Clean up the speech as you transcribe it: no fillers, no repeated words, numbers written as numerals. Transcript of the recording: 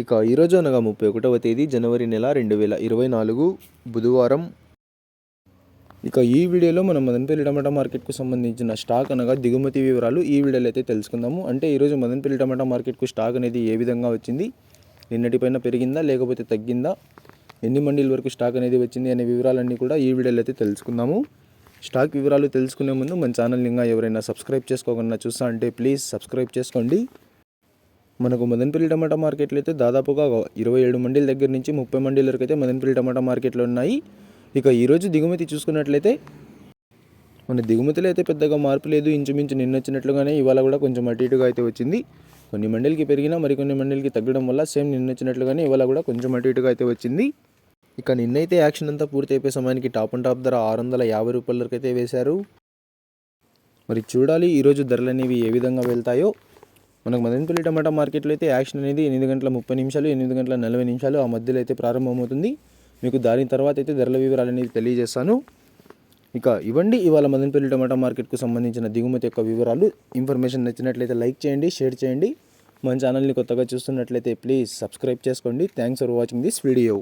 ఇక ఈరోజు అనగా 31వ తేదీ జనవరి నెల 2024 బుధవారం. ఇక ఈ వీడియోలో మనం మదనపల్లి టమాటా మార్కెట్కు సంబంధించిన స్టాక్ అనగా దిగుమతి వివరాలు ఈ వీడియోలో అయితే తెలుసుకుందాము. అంటే ఈరోజు మదనపల్లి టమాటా మార్కెట్కు స్టాక్ అనేది ఏ విధంగా వచ్చింది, నిన్నటిపైన పెరిగిందా లేకపోతే తగ్గిందా, ఎన్ని మండీల వరకు స్టాక్ అనేది వచ్చింది అనే వివరాలన్నీ కూడా ఈ వీడియోలో అయితే తెలుసుకుందాము. స్టాక్ వివరాలు తెలుసుకునే ముందు మన ఛానల్ ఇంకా ఎవరైనా సబ్స్క్రైబ్ చేసుకోకుండా చూస్తా అంటే ప్లీజ్ సబ్స్క్రైబ్ చేసుకోండి. మనకు మదనపల్లి టమాటా మార్కెట్లో అయితే దాదాపుగా 27 మండీల దగ్గర నుంచి 30 మండీల వరకు అయితే మదనపల్లి టమాటా మార్కెట్లో ఉన్నాయి. ఇక ఈరోజు దిగుమతి చూసుకున్నట్లయితే మన దిగుమతిలో అయితే పెద్దగా మార్పు లేదు. ఇంచుమించు నిన్న వచ్చినట్లుగానే ఇవాళ కూడా కొంచెం అటు ఇటుగా అయితే వచ్చింది. కొన్ని మండీలకి పెరిగినా మరికొన్ని మండీలకి తగ్గడం వల్ల సేమ్ నిన్న వచ్చినట్లుగానే ఇవాళ కూడా కొంచెం అటు ఇటుగా అయితే వచ్చింది. ఇక నిన్నైతే యాక్షన్ అంతా పూర్తి అయిపోయే సమయానికి టాప్ అండ్ టాప్ ధర 650 రూపాయల వరకు అయితే వేశారు. మరి చూడాలి ఈరోజు ధరలు అనేవి ఏ విధంగా వెళ్తాయో. మనకు మదనపల్లి టమాటా మార్కెట్లో అయితే యాక్షన్ అనేది 8:30 8:40 ఆ మధ్యలో అయితే ప్రారంభమవుతుంది. మీకు దాని తర్వాత అయితే ధరల వివరాలు అనేది తెలియజేస్తాను. ఇక ఇవ్వండి ఇవాళ మదనపల్లి టమాటా మార్కెట్కు సంబంధించిన దిగుమతి యొక్క వివరాలు. ఇన్ఫర్మేషన్ నచ్చినట్లయితే లైక్ చేయండి, షేర్ చేయండి. మన ఛానల్ని కొత్తగా చూస్తున్నట్లయితే ప్లీజ్ సబ్స్క్రైబ్ చేసుకోండి. Thanks for watching this video.